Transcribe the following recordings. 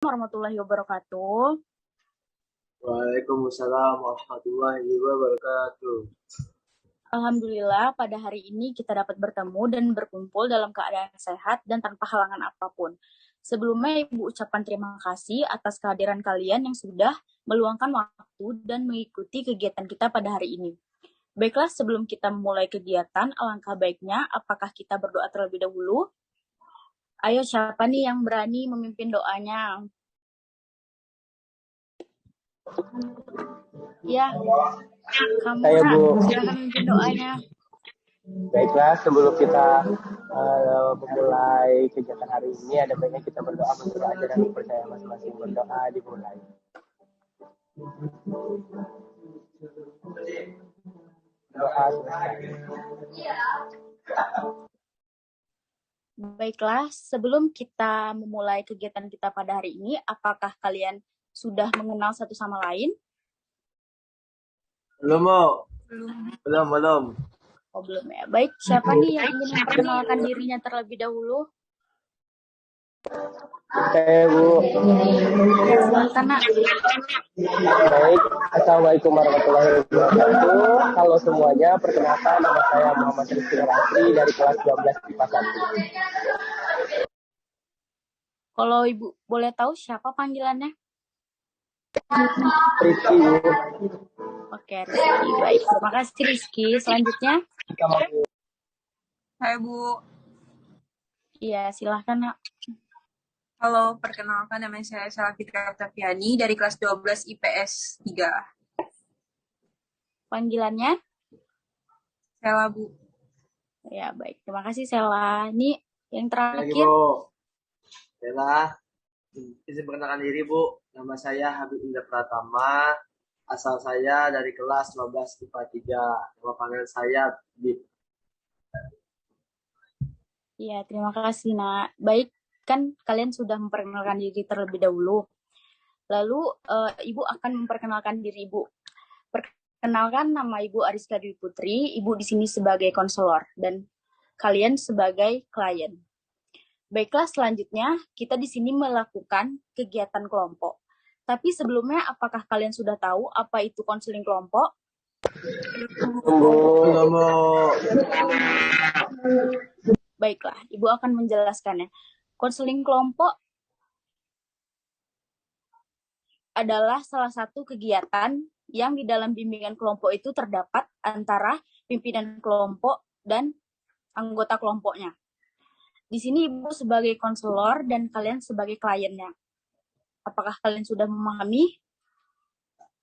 Warahmatullahi wabarakatuh. Waalaikumsalam warahmatullahi wabarakatuh. Alhamdulillah pada hari ini kita dapat bertemu dan berkumpul dalam keadaan sehat dan tanpa halangan apapun. Sebelumnya Ibu ucapkan terima kasih atas kehadiran kalian yang sudah meluangkan waktu dan mengikuti kegiatan kita pada hari ini. Baiklah, sebelum kita memulai kegiatan, alangkah baiknya apakah kita berdoa terlebih dahulu? Ayo, siapa nih yang berani memimpin doanya? Ya, kamu Saya, Bu. silakan memimpin doanya. Baiklah, sebelum kita memulai kegiatan hari ini, ada baiknya kita berdoa menurut ajaran percaya masing-masing. Berdoa dimulai. Doa selesai. Baiklah, sebelum kita memulai kegiatan kita pada hari ini, apakah kalian sudah mengenal satu sama lain? Belum, Bu. Belum. Oh, belum ya. Baik, siapa nih yang ingin memperkenalkan dirinya terlebih dahulu? Saya, Bu. Ya, silakan, Nak. Baik, Assalamualaikum warahmatullahi wabarakatuh. Halo semuanya, perkenalkan nama saya Muhammad Rizky Rasri dari kelas 12 IPA 1. Kalau Ibu boleh tahu siapa panggilannya? Rizky, Bu. Oke, Rizky. Baik, terima kasih Rizky. Selanjutnya? Hai Bu. Iya, silahkan, Nak. Halo, perkenalkan nama saya Sela Fitri Octaviani dari kelas 12 IPS 3. Panggilannya? Sela, Bu. Ya, baik. Terima kasih, Sela. Ini yang terakhir. Lagi, Bu. Bella, izin perkenalkan diri, Bu. Nama saya Habib Indra Pratama. Asal saya dari kelas 12 IPA 3. Nama panggilan saya Bib. Iya, terima kasih, Nak. Baik, kan kalian sudah memperkenalkan diri terlebih dahulu. Lalu, Ibu akan memperkenalkan diri Ibu. Perkenalkan, nama Ibu Ariska Dwi Putri. Ibu di sini sebagai konselor dan kalian sebagai klien. Baiklah, selanjutnya kita di sini melakukan kegiatan kelompok. Tapi sebelumnya, apakah kalian sudah tahu apa itu konseling kelompok? Baiklah, Ibu akan menjelaskannya. Konseling kelompok adalah salah satu kegiatan yang di dalam bimbingan kelompok itu terdapat antara pimpinan kelompok dan anggota kelompoknya. Di sini Ibu sebagai konselor dan kalian sebagai kliennya. Apakah kalian sudah memahami?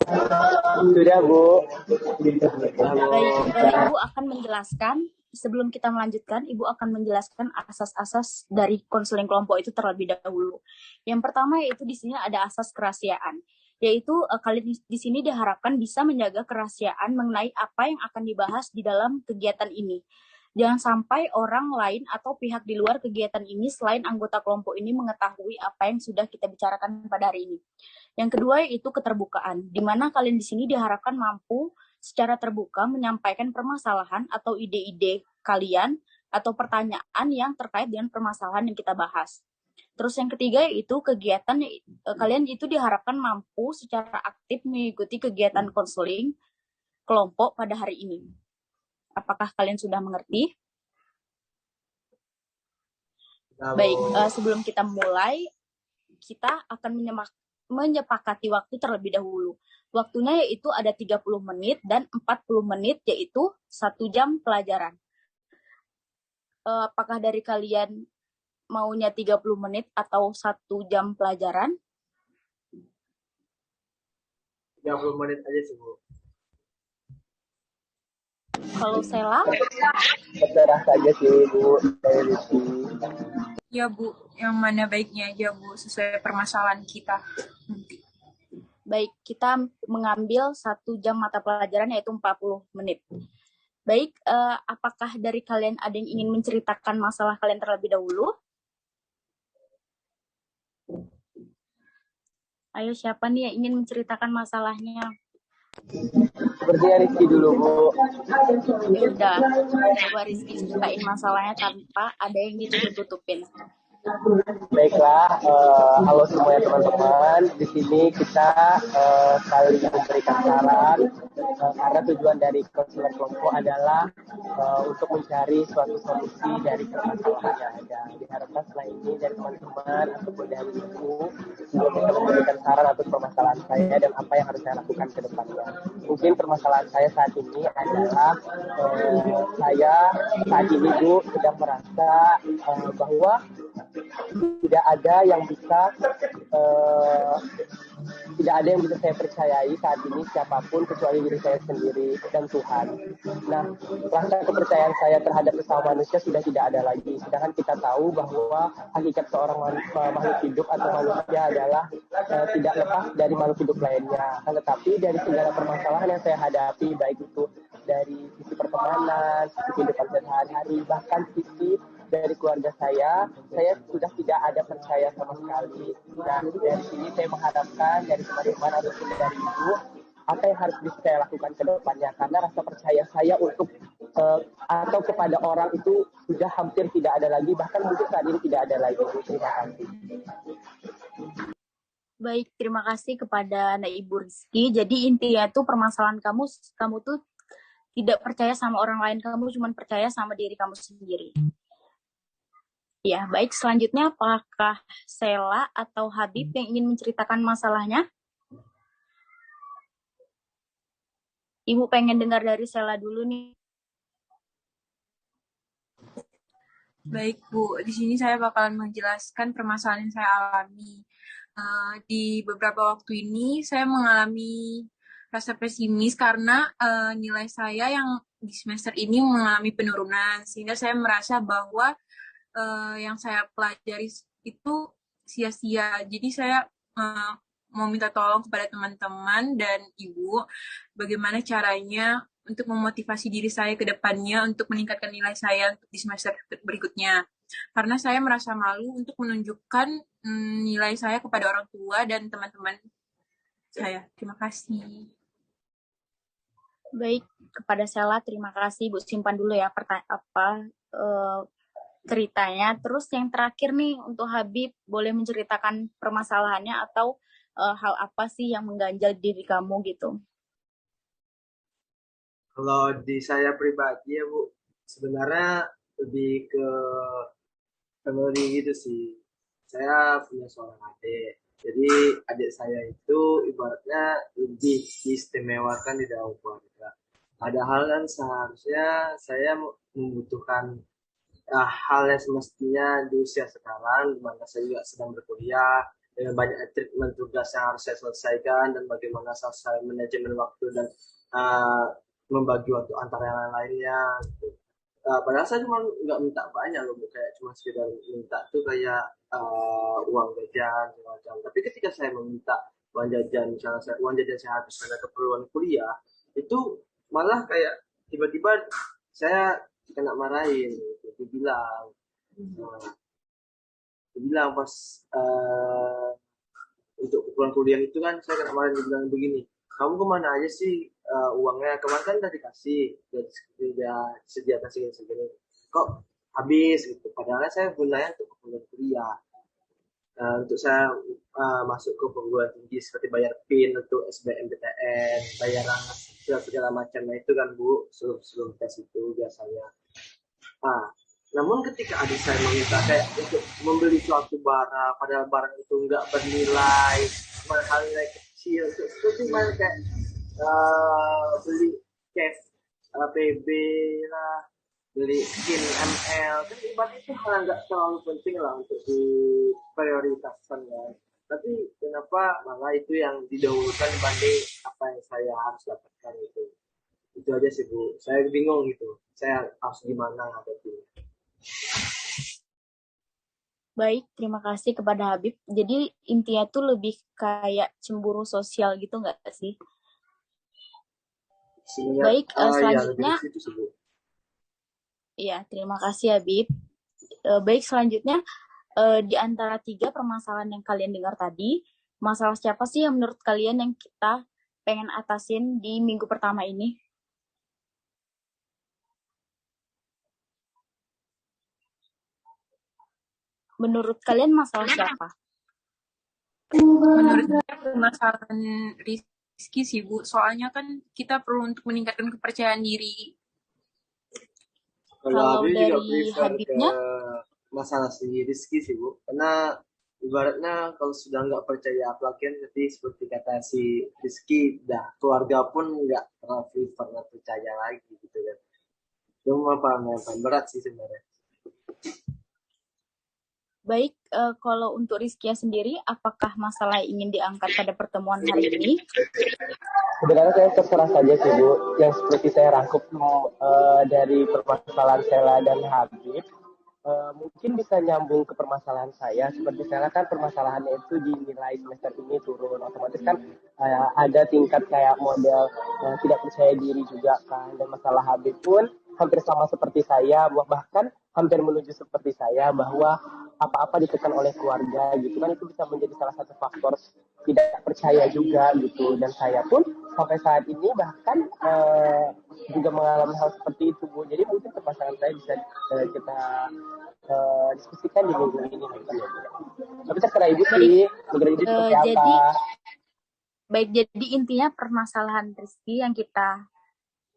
Sudah, Bu. Baik, Ibu akan menjelaskan, sebelum kita melanjutkan, Ibu akan menjelaskan asas-asas dari konseling kelompok itu terlebih dahulu. Yang pertama yaitu di sini ada asas kerahasiaan, yaitu kalian di sini diharapkan bisa menjaga kerahasiaan mengenai apa yang akan dibahas di dalam kegiatan ini. Jangan sampai orang lain atau pihak di luar kegiatan ini selain anggota kelompok ini mengetahui apa yang sudah kita bicarakan pada hari ini. Yang kedua yaitu keterbukaan, di mana kalian di sini diharapkan mampu secara terbuka menyampaikan permasalahan atau ide-ide kalian atau pertanyaan yang terkait dengan permasalahan yang kita bahas. Terus yang ketiga yaitu kegiatan kalian itu diharapkan mampu secara aktif mengikuti kegiatan konseling kelompok pada hari ini. Apakah kalian sudah mengerti? Baik, sebelum kita mulai, kita akan menyepakati waktu terlebih dahulu. Waktunya yaitu ada 30 menit dan 40 menit yaitu 1 jam pelajaran. Apakah dari kalian maunya 30 menit atau 1 jam pelajaran? 30 menit aja sih, Bu. Kalau Sela? Terserah saja sih, Bu. Saya Rizky. Ya, Bu. Yang mana baiknya aja, Bu. Sesuai permasalahan kita nanti. Baik, kita mengambil 1 jam mata pelajaran yaitu 40 menit. Baik, apakah dari kalian ada yang ingin menceritakan masalah kalian terlebih dahulu? Ayo, siapa nih yang ingin menceritakan masalahnya? Sepertinya Rizky dulu, Bu. Ya udah, coba Rizky ceritain masalahnya tanpa ada yang ditutup-tutupin. Baiklah, halo semuanya teman-teman. Di sini kita saling memberikan saran karena tujuan dari konselor kelompok adalah untuk mencari suatu solusi dari permasalahan yang ada. Diharapkan setelah ini dari teman-teman ataupun dari ibu juga bisa memberikan saran atas permasalahan saya dan apa yang harus saya lakukan ke depannya. Mungkin permasalahan saya saat ini adalah saya saat ini Bu sedang merasa bahwa tidak ada yang bisa saya percayai saat ini siapapun kecuali diri saya sendiri dan Tuhan. Nah, rasa kepercayaan saya terhadap sesama manusia sudah tidak ada lagi. Sedangkan kita tahu bahwa hakikat seorang makhluk hidup atau manusia adalah tidak lepas dari makhluk hidup lainnya. Tetapi dari segala permasalahan yang saya hadapi, baik itu dari sisi pertemanan, sisi kehidupan sehari-hari, bahkan sisi dari keluarga saya sudah tidak ada percaya sama sekali. Nah, dari sini saya mengharapkan dari teman-teman ataupun dari ibu, apa yang harus bisa saya lakukan ke depannya, karena rasa percaya saya untuk atau kepada orang itu sudah hampir tidak ada lagi, bahkan mungkin saat ini tidak ada lagi. Terima kasih. Baik, terima kasih kepada Anda Ibu Rizky. Jadi intinya tuh permasalahan kamu tuh tidak percaya sama orang lain, kamu cuma percaya sama diri kamu sendiri. Ya, baik. Selanjutnya, apakah Sela atau Habib yang ingin menceritakan masalahnya? Ibu pengen dengar dari Sela dulu nih. Baik, Bu. Di sini saya bakalan menjelaskan permasalahan yang saya alami. Di beberapa waktu ini, saya mengalami rasa pesimis karena nilai saya yang di semester ini mengalami penurunan. Sehingga saya merasa bahwa yang saya pelajari itu sia-sia. Jadi saya mau minta tolong kepada teman-teman dan ibu bagaimana caranya untuk memotivasi diri saya ke depannya untuk meningkatkan nilai saya di semester berikutnya. Karena saya merasa malu untuk menunjukkan nilai saya kepada orang tua dan teman-teman saya. Terima kasih. Baik, kepada Sela terima kasih. Bu simpan dulu ya ceritanya. Terus yang terakhir nih untuk Habib, boleh menceritakan permasalahannya atau hal apa sih yang mengganjal diri kamu gitu? Kalau di saya pribadi ya Bu, sebenarnya lebih ke family gitu sih. Saya punya seorang adik. Jadi adik saya itu ibaratnya lebih diistimewakan di dalam keluarga. Padahal kan seharusnya saya membutuhkan hal yang semestinya di usia sekarang, di mana saya juga sedang berkuliah, dengan banyak treatment tugas yang harus saya selesaikan, dan bagaimana saya manajemen waktu dan membagi waktu antara yang lainnya. Gitu. Padahal saya cuma nggak minta banyak loh, kayak cuma sekedar minta tuh kayak uang jajan macam. Tapi ketika saya meminta uang jajan, misalnya uang jajan saya habis karena keperluan kuliah, itu malah kayak tiba-tiba saya kena marahin, gitu. Dibilang pas untuk keperluan kuliah itu kan saya kena marahin, dibilang begini, kamu kemana aja sih uangnya, kemarin kan udah dikasih, udah disediakan segini kok habis gitu, padahal saya gunanya untuk keperluan kuliah. Untuk saya masuk ke perguruan tinggi seperti bayar PIN untuk SBMPTN, bayaran segala macamnya itu kan Bu, sebelum tes itu biasanya. Namun ketika adik saya meminta kayak untuk membeli suatu barang, padahal barang itu nggak bernilai, cuma hal nilai kecil, itu cuma kayak beli cash PB lah, beli skin ML, kan ibaratnya itu hal nggak terlalu penting lah untuk diprioritaskan ya. Tapi kenapa malah itu yang didahulukan dibanding apa yang saya harus dapatkan itu. Itu aja sih Bu, saya bingung gitu, saya harus gimana ngadepinnya. Baik, terima kasih kepada Habib. Jadi intinya tuh lebih kayak cemburu sosial gitu nggak sih? Baik, selanjutnya. Iya, terima kasih Habib. Baik, selanjutnya di antara 3 permasalahan yang kalian dengar tadi, masalah siapa sih yang menurut kalian yang kita pengen atasin di minggu pertama ini? Menurut kalian masalah siapa? Menurut saya permasalahan Rizky sih Bu, soalnya kan kita perlu untuk meningkatkan kepercayaan diri. Kalau Kalau Habib juga dari prefer ke Habibnya, masalah si Rizky sih Bu, karena ibaratnya kalau sudah nggak percaya apalagi nanti seperti kata si Rizky, dah keluarga pun nggak terlalu pernah percaya lagi gitu kan. Cuma paling berat sih sebenarnya. baik, kalau untuk Rizkia sendiri, apakah masalah yang ingin diangkat pada pertemuan hari ini? Sebenarnya saya terserah saja sih Bu, yang seperti saya rangkup dari permasalahan Sela dan Habib, mungkin bisa nyambung ke permasalahan saya. Seperti Sela kan permasalahannya itu di nilai semester ini turun, otomatis kan ada tingkat kayak model tidak percaya diri juga kan, dan masalah Habib pun hampir sama seperti saya, bahkan hampir menuju seperti saya, bahwa apa-apa ditekan oleh keluarga gitu kan, itu bisa menjadi salah satu faktor tidak percaya juga gitu. Dan saya pun sampai saat ini bahkan juga mengalami hal seperti itu Bu. Jadi mungkin permasalahan saya bisa kita diskusikan di minggu ini mungkin ya Bu. Tapi terserah Ibu sih, menurut Ibu seperti Jadi, apa? jadi intinya permasalahan Rizky yang kita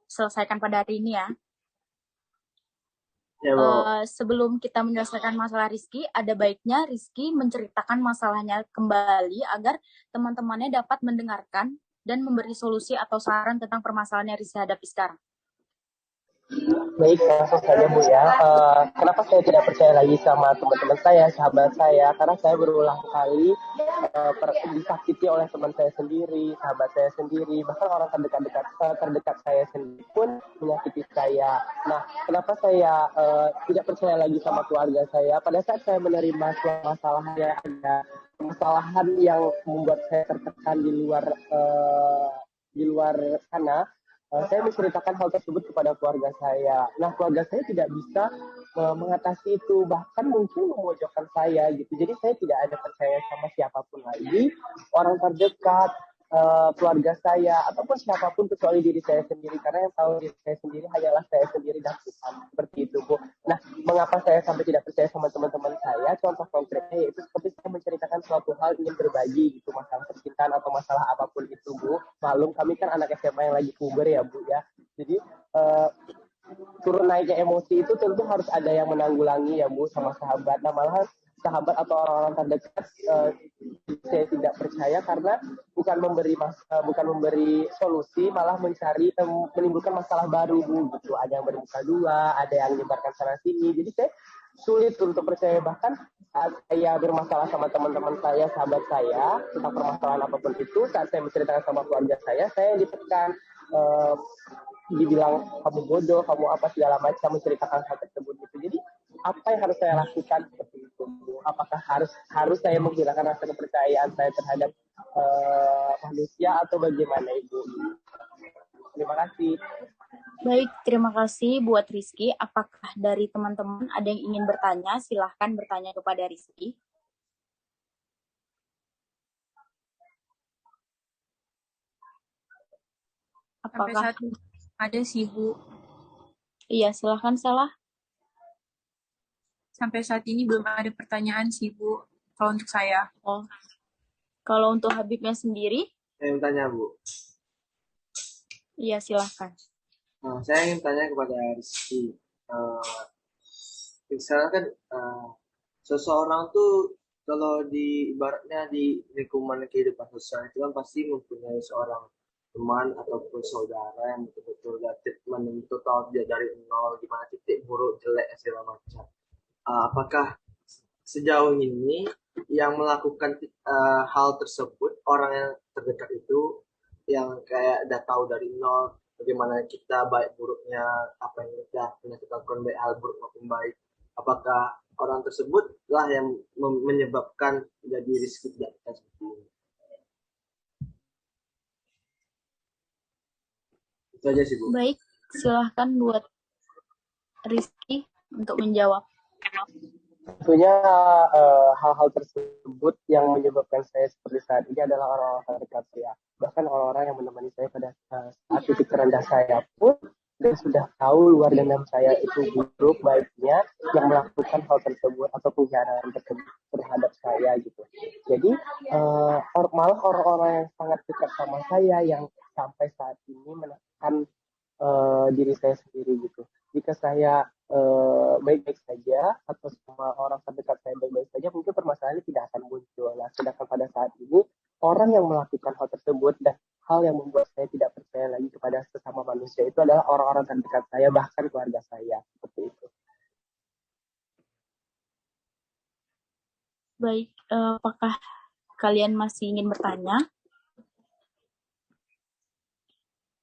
selesaikan pada hari ini ya. Ya Bu. Sebelum kita menyelesaikan masalah Rizky, ada baiknya Rizky menceritakan masalahnya kembali agar teman-temannya dapat mendengarkan dan memberi solusi atau saran tentang permasalahan yang Rizky hadapi sekarang. Baik, langsung saja Bu ya. Kenapa saya tidak percaya lagi sama teman-teman saya, sahabat saya? Karena saya berulang kali disakiti oleh teman saya sendiri, sahabat saya sendiri, bahkan orang terdekat saya sendiri pun menyakiti saya. Nah, kenapa saya tidak percaya lagi sama keluarga saya? Pada saat saya menerima masalahnya, ada kesalahan yang membuat saya tertekan di luar sana. Saya menceritakan hal tersebut kepada keluarga saya. Nah, keluarga saya tidak bisa mengatasi itu, bahkan mungkin memojokkan saya gitu. Jadi saya tidak ada percaya sama siapapun lagi, orang terdekat, keluarga saya, ataupun siapapun kecuali diri saya sendiri. Karena yang tahu diri saya sendiri hanyalah saya sendiri dan Tuhan. Seperti itu, Bu. Nah, mengapa saya sampai tidak percaya sama teman-teman saya? Contoh konkretnya yaitu seperti saya menceritakan suatu hal, ingin berbagi gitu, masalah percintaan atau masalah apapun itu, Bu. Malum kami kan anak SMA yang lagi puber ya Bu ya. Jadi turun naiknya emosi itu tentu harus ada yang menanggulangi ya Bu sama sahabat. Nah, malahan sahabat atau orang-orang terdekat saya tidak percaya karena bukan memberi solusi, malah menimbulkan masalah baru Bu gitu. Ada yang bermuka dua, ada yang menyebarkan sana sini. Jadi saya sulit untuk percaya. Bahkan saat saya bermasalah sama teman-teman saya, sahabat saya tentang permasalahan apapun itu, saat saya menceritakan sama keluarga saya ditekan, dibilang kamu bodoh, kamu apa segala macam, menceritakan hal tersebut gitu. Jadi apa yang harus saya lakukan seperti itu? Apakah harus saya menghilangkan rasa kepercayaan saya terhadap manusia atau bagaimana Ibu? Terima kasih. Baik, terima kasih buat Rizky. Apakah dari teman-teman ada yang ingin bertanya? Silahkan bertanya kepada Rizky. Sampai Apakah saat ini ada sih Bu. Iya, silahkan Salah. Sampai saat ini belum ada pertanyaan sih Bu. Kalau untuk saya. Oh. Kalau untuk Habibnya sendiri? Saya ingin tanya Bu. Iya, silahkan. Nah, saya ingin tanya kepada Rizky. Misalnya kan seseorang tuh kalau di ibaratnya di lingkungan kehidupan sosial itu kan pasti mempunyai seorang teman ataupun saudara yang betul-betul treatment total dia dari nol, gimana titik buruk jelek segala macam. Apakah sejauh ini yang melakukan hal tersebut orang yang terdekat itu yang kayak udah tahu dari nol bagaimana kita baik buruknya, apa yang pernah kita lakukan baik hal buruk maupun baik, apakah orang tersebut lah yang menyebabkan jadi Rizky tidak kita seperti ini? Itu aja sih Bu. Baik, silahkan buat Rizky untuk menjawab. Tentunya hal-hal tersebut yang menyebabkan saya seperti saat ini adalah orang-orang terdekat saya. Bahkan orang-orang yang menemani saya pada saat titik terendah saya pun dan sudah tahu luar dendam saya itu buruk baiknya yang melakukan hal tersebut atau pengkhianatan tersebut terhadap saya gitu. Jadi malah orang-orang yang sangat dekat sama saya yang sampai saat ini menekan diri saya sendiri gitu. Jika saya baik-baik saja atau semua orang terdekat saya baik-baik saja, mungkin permasalahannya tidak akan muncul. Nah, sedangkan pada saat ini orang yang melakukan hal tersebut dan hal yang membuat saya tidak percaya lagi kepada sesama manusia itu adalah orang-orang terdekat saya, bahkan keluarga saya, seperti itu. Baik, apakah kalian masih ingin bertanya?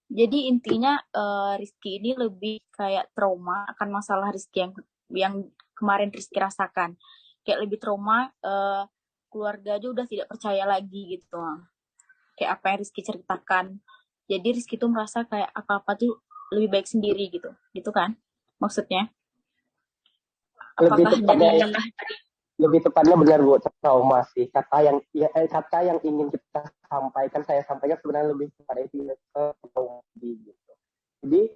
Jadi intinya Rizky ini lebih kayak trauma akan masalah Rizky yang kemarin Rizky rasakan. Kayak lebih trauma, keluarga aja udah tidak percaya lagi gitu. Kayak apa yang Rizky ceritakan. Jadi Rizky tuh merasa kayak apa-apa tuh lebih baik sendiri gitu. Gitu kan maksudnya? Apakah lebih tepatnya benar Bu, trauma sih. Kata yang ingin kita sampaikan, saya sampaikan sebenarnya lebih kepada itu, trauma gitu. Jadi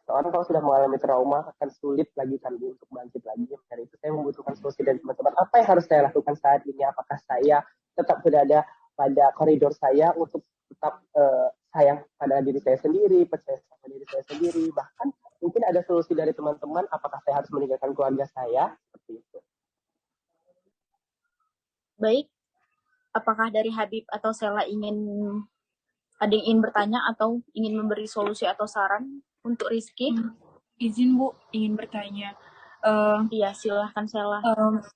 seorang kalau sudah mengalami trauma akan sulit lagi kan Bu untuk bangkit lagi. Dari itu saya membutuhkan solusi dari teman-teman. Apa yang harus saya lakukan saat ini? Apakah saya tetap berada pada koridor saya untuk tetap sayang pada diri saya sendiri, percaya sama diri saya sendiri, bahkan mungkin ada solusi dari teman-teman. Apakah saya harus meninggalkan keluarga saya? Seperti itu. Baik, apakah dari Habib atau Sela ada yang ingin bertanya atau ingin memberi solusi atau saran untuk Rizky? Izin Bu, ingin bertanya. Iya, silahkan Sela.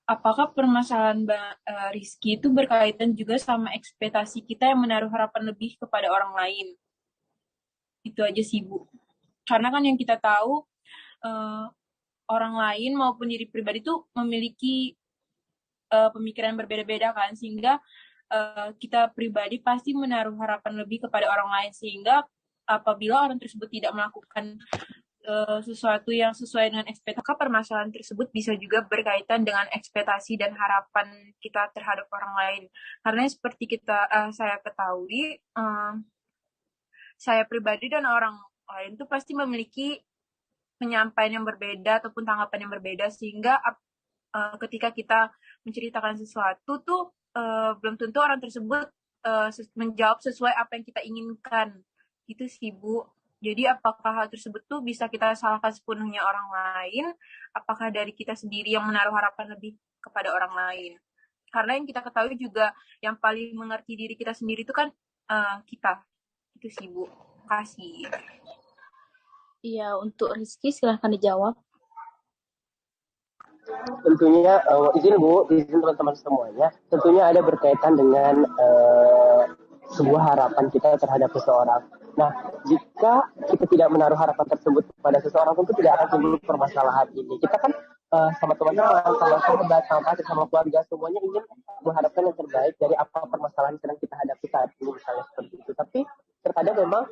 Apakah permasalahan Rizky itu berkaitan juga sama ekspektasi kita yang menaruh harapan lebih kepada orang lain? Itu aja sih Bu. Karena kan yang kita tahu orang lain maupun diri pribadi itu memiliki pemikiran berbeda-beda kan, sehingga kita pribadi pasti menaruh harapan lebih kepada orang lain, sehingga apabila orang tersebut tidak melakukan sesuatu yang sesuai dengan ekspektasi, maka permasalahan tersebut bisa juga berkaitan dengan ekspektasi dan harapan kita terhadap orang lain. Karena seperti saya ketahui, saya pribadi dan orang lain itu pasti memiliki penyampaian yang berbeda ataupun tanggapan yang berbeda, sehingga ketika kita menceritakan sesuatu tuh belum tentu orang tersebut menjawab sesuai apa yang kita inginkan. Gitu sih Bu. Jadi apakah hal tersebut tuh bisa kita salahkan sepenuhnya orang lain? Apakah dari kita sendiri yang menaruh harapan lebih kepada orang lain? Karena yang kita ketahui juga yang paling mengerti diri kita sendiri itu kan kita. Itu sih Bu. Terima kasih. Iya, untuk Rizky silahkan dijawab. Tentunya izin teman-teman semuanya, tentunya ada berkaitan dengan sebuah harapan kita terhadap seseorang. Nah, jika kita tidak menaruh harapan tersebut kepada seseorang, tentu tidak akan timbul permasalahan ini. Kita kan sama teman-teman, sama sahabat, sama pacar, sama keluarga, semuanya ingin mengharapkan yang terbaik dari apa permasalahan yang sedang kita hadapi saat ini, misalnya seperti itu. Tapi terkadang memang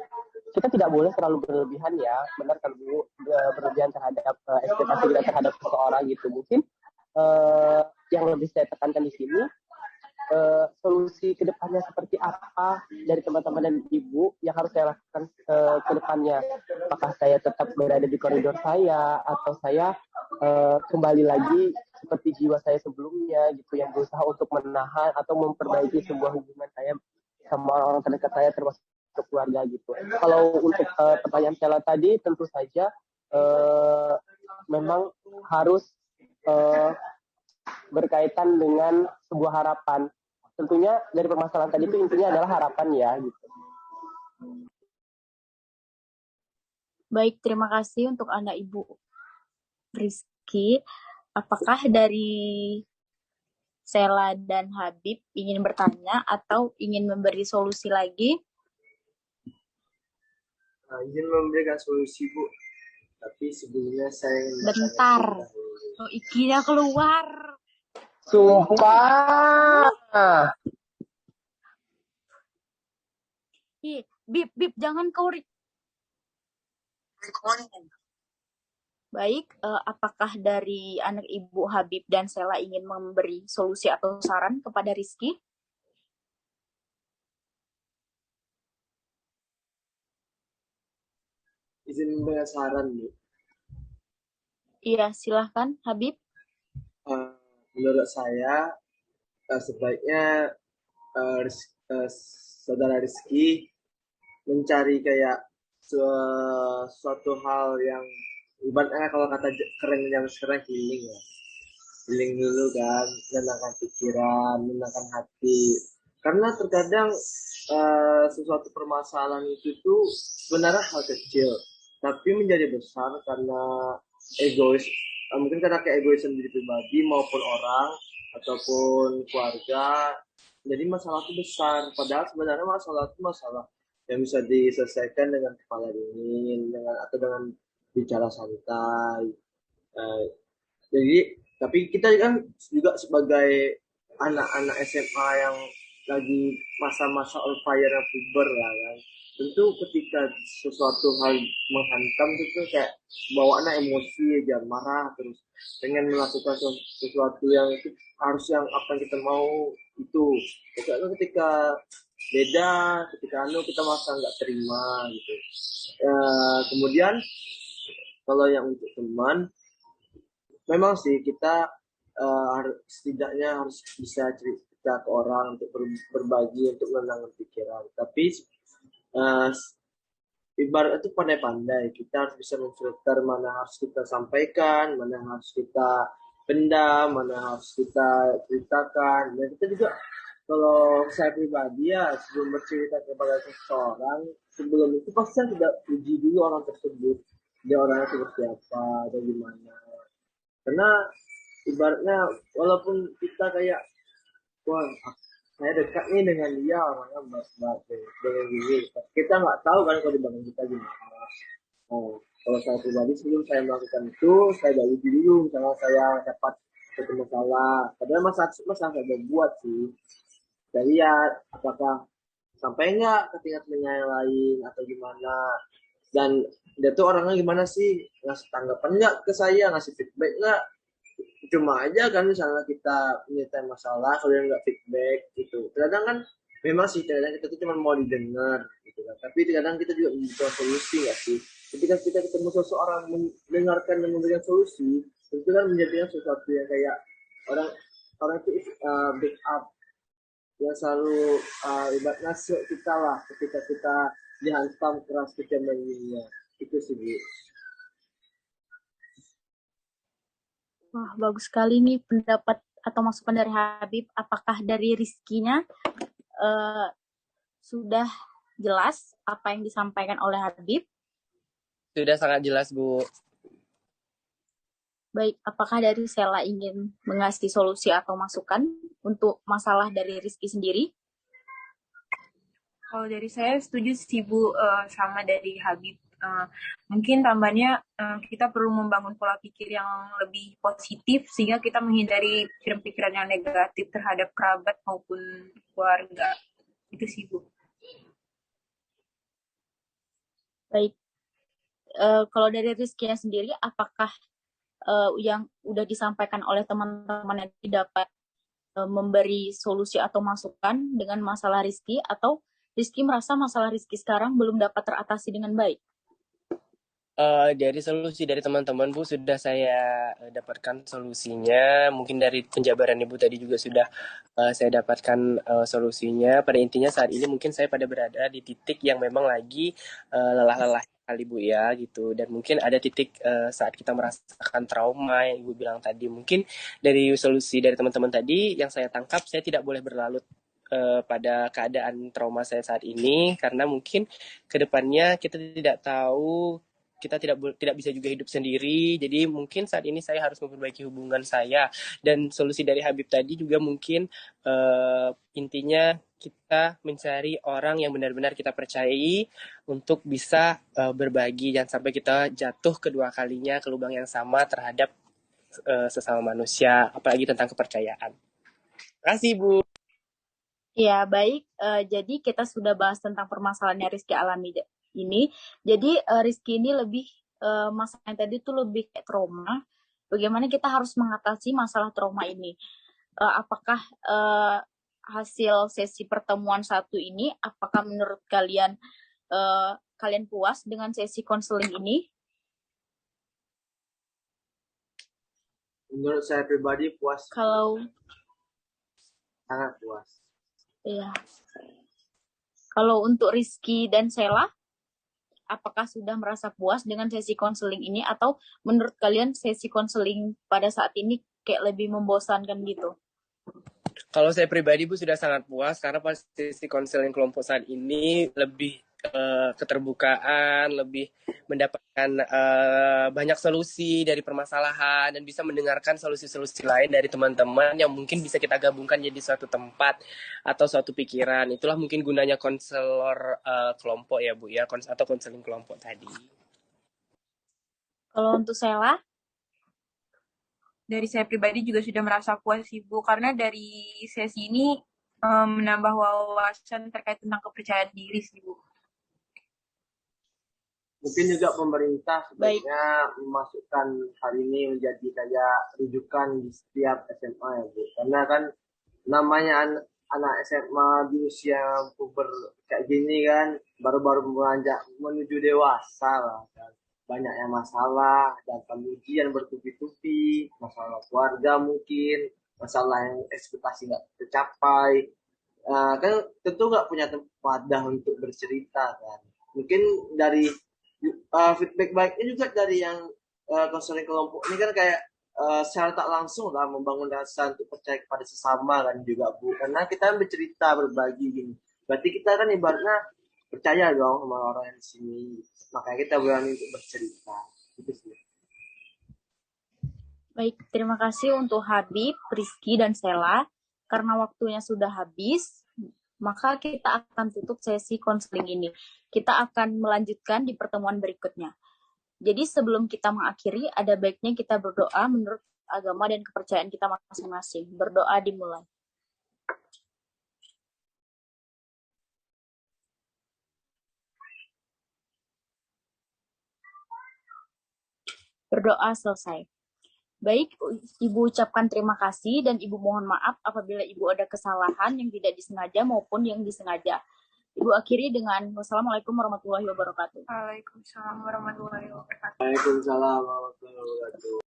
kita tidak boleh terlalu berlebihan ya, benar kan Bu, berlebihan terhadap ekspektasi kita terhadap seseorang gitu. Mungkin yang lebih saya tekankan di sini, solusi kedepannya seperti apa dari teman-teman dan ibu yang harus saya lakukan ke depannya. Apakah saya tetap berada di koridor saya atau saya kembali lagi seperti jiwa saya sebelumnya gitu, yang berusaha untuk menahan atau memperbaiki sebuah hubungan saya sama orang terdekat saya termasuk keluarga gitu. Kalau untuk pertanyaan Sheila tadi, tentu saja memang harus berkaitan dengan sebuah harapan. Tentunya dari permasalahan tadi itu intinya adalah harapan ya gitu. Baik, terima kasih untuk Anda Ibu Rizky. Apakah dari Sela dan Habib ingin bertanya atau ingin memberi solusi lagi? Izin memberikan solusi Bu, tapi sebelumnya saya bentar. Oh, ikinya keluar. Sumpah. Bib, jangan kau Baik, apakah dari anak Ibu Habib dan Sela ingin memberi solusi atau saran kepada Rizky? izin dengan saran, Bu. Iya, silahkan Habib. Menurut saya sebaiknya saudara Rizky mencari kayak suatu hal yang ibaratnya kalau kata keren yang sekarang healing ya. Healing dulu kan, menenangkan pikiran, menenangkan hati. Karena terkadang sesuatu permasalahan itu tuh sebenarnya hal kecil, tapi menjadi besar karena egois. Mungkin karena keegoisan diri pribadi maupun orang ataupun keluarga. Jadi masalah itu besar. Padahal sebenarnya masalah itu masalah yang bisa diselesaikan dengan kepala dingin, atau dengan bicara santai. Eh, jadi tapi kita kan juga sebagai anak-anak SMA yang lagi masa-masa on fire yang puber lah kan, tentu ketika sesuatu hal menghantam itu kayak bawaannya emosi aja, marah terus pengen melakukan sesuatu yang itu harus yang apa yang kita mau itu. Karena ketika beda, ketika kita masa nggak terima gitu. Kemudian kalau yang untuk teman, memang sih kita setidaknya harus bisa cerita ke orang untuk berbagi, untuk menenangkan pikiran. Tapi uh, ibarat itu pandai-pandai, kita harus bisa memfilter mana harus kita sampaikan, mana harus kita pendam, mana harus kita ceritakan. Dan kita juga, kalau saya pribadi ya, sebelum bercerita kepada seseorang, sebelum itu pasti saya tidak uji dulu orang tersebut, dia orangnya seperti apa, dan gimana. Karena ibaratnya walaupun kita kayak, wah saya dekat nih dengan dia, orangnya baik dengan gini, kita nggak tahu kan kalau di belakang kita gimana. Kalau saya pribadi sebelum saya melakukan itu, saya udah uji dulu, misalnya saya dapat satu masalah, padahal masalah saya udah buat sih, saya lihat apakah sampai nggak ke tingkat yang lain atau gimana. Dan dia tuh orangnya gimana sih, ngasih tanggapan nggak ke saya, ngasih feedback nggak. Cuma aja kan misalnya kita nyeritain masalah, kalau dia nggak feedback gitu, kadang kan memang sih kadang kita tuh cuma mau didengar gitu kan, tapi kadang kita juga membutuhkan solusi ya sih. Ketika kita ketemu seseorang mendengarkan dan memberikan solusi, itu kan menjadikan sesuatu yang kayak orang orang itu backup yang selalu ibaratnya kita lah ketika kita dihantam keras kecenderungannya itu sih Bu. Wah, bagus sekali nih pendapat atau masukan dari Habib. Apakah dari Rizkinya sudah jelas apa yang disampaikan oleh Habib? Sudah sangat jelas, Bu. Baik, apakah dari Sela ingin mengasih solusi atau masukan untuk masalah dari Rizky sendiri? Kalau dari saya setuju sih Bu, sama dari Habib. Mungkin tambahannya kita perlu membangun pola pikir yang lebih positif sehingga kita menghindari pikiran-pikiran yang negatif terhadap kerabat maupun keluarga. Itu sih Bu. Baik, kalau dari Rizky sendiri, apakah yang udah disampaikan oleh teman-teman yang dapat memberi solusi atau masukan dengan masalah Rizky, atau Rizky merasa masalah Rizky sekarang belum dapat teratasi dengan baik? Dari solusi dari teman-teman Bu sudah saya dapatkan solusinya. Mungkin dari penjabaran Ibu tadi juga sudah saya dapatkan solusinya. Pada intinya saat ini mungkin saya pada berada di titik yang memang lagi lelah-lelah kali Bu ya gitu. Dan mungkin ada titik saat kita merasakan trauma yang Ibu bilang tadi. Mungkin dari solusi dari teman-teman tadi yang saya tangkap, saya tidak boleh berlarut pada keadaan trauma saya saat ini, karena mungkin kedepannya kita tidak tahu, kita tidak bisa juga hidup sendiri. Jadi mungkin saat ini saya harus memperbaiki hubungan saya. Dan solusi dari Habib tadi juga mungkin intinya kita mencari orang yang benar-benar kita percayai untuk bisa berbagi. Jangan sampai kita jatuh kedua kalinya ke lubang yang sama terhadap sesama manusia, apalagi tentang kepercayaan. Terima kasih Bu. Ya, baik. Jadi kita sudah bahas tentang permasalahan yang Rizky alami ini. Jadi Rizky ini lebih, masalahnya tadi tuh lebih kayak trauma. Bagaimana kita harus mengatasi masalah trauma ini. Apakah hasil sesi pertemuan satu ini, apakah menurut kalian kalian puas dengan sesi konseling ini? Menurut saya pribadi puas. Kalau Sangat puas. iya. Kalau untuk Rizky dan Sela, apakah sudah merasa puas dengan sesi konseling ini atau menurut kalian sesi konseling pada saat ini kayak lebih membosankan gitu? Kalau saya pribadi Bu sudah sangat puas karena pas sesi konseling kelompok saat ini lebih keterbukaan, lebih mendapatkan banyak solusi dari permasalahan dan bisa mendengarkan solusi-solusi lain dari teman-teman yang mungkin bisa kita gabungkan jadi suatu tempat atau suatu pikiran. Itulah mungkin gunanya konselor kelompok ya Bu ya, atau konseling kelompok tadi. Kalau untuk Sela? Dari saya pribadi juga sudah merasa puas sih Bu, karena dari sesi ini menambah wawasan terkait tentang kepercayaan diri sih Bu. Mungkin juga pemerintah sebaiknya memasukkan hal ini menjadi kayak rujukan di setiap SMA ya Bu. Karena kan namanya anak SMA di usia puber kayak gini kan baru-baru beranjak menuju dewasa lah kan. Banyaknya masalah dan ujian bertubi-tubi, masalah keluarga mungkin, masalah yang ekspektasi nggak tercapai. Kan tentu nggak punya wadah untuk bercerita kan. Mungkin dari feedback baiknya juga dari yang konseling kelompok ini kan kayak secara tak langsung lah membangun rasa untuk percaya kepada sesama kan juga Bu, karena kita bercerita berbagi gini, berarti kita kan ibaratnya percaya dong sama orang yang di sini, makanya kita berani untuk bercerita gitu sih. Baik, terima kasih untuk Habib, Rizky, dan Sela. Karena waktunya sudah habis, maka kita akan tutup sesi konseling ini. Kita akan melanjutkan di pertemuan berikutnya. Jadi sebelum kita mengakhiri, ada baiknya kita berdoa menurut agama dan kepercayaan kita masing-masing. Berdoa dimulai. Berdoa selesai. Baik, Ibu ucapkan terima kasih dan Ibu mohon maaf apabila Ibu ada kesalahan yang tidak disengaja maupun yang disengaja. Ibu akhiri dengan wassalamualaikum warahmatullahi wabarakatuh. Waalaikumsalam warahmatullahi wabarakatuh. Waalaikumsalam warahmatullahi wabarakatuh.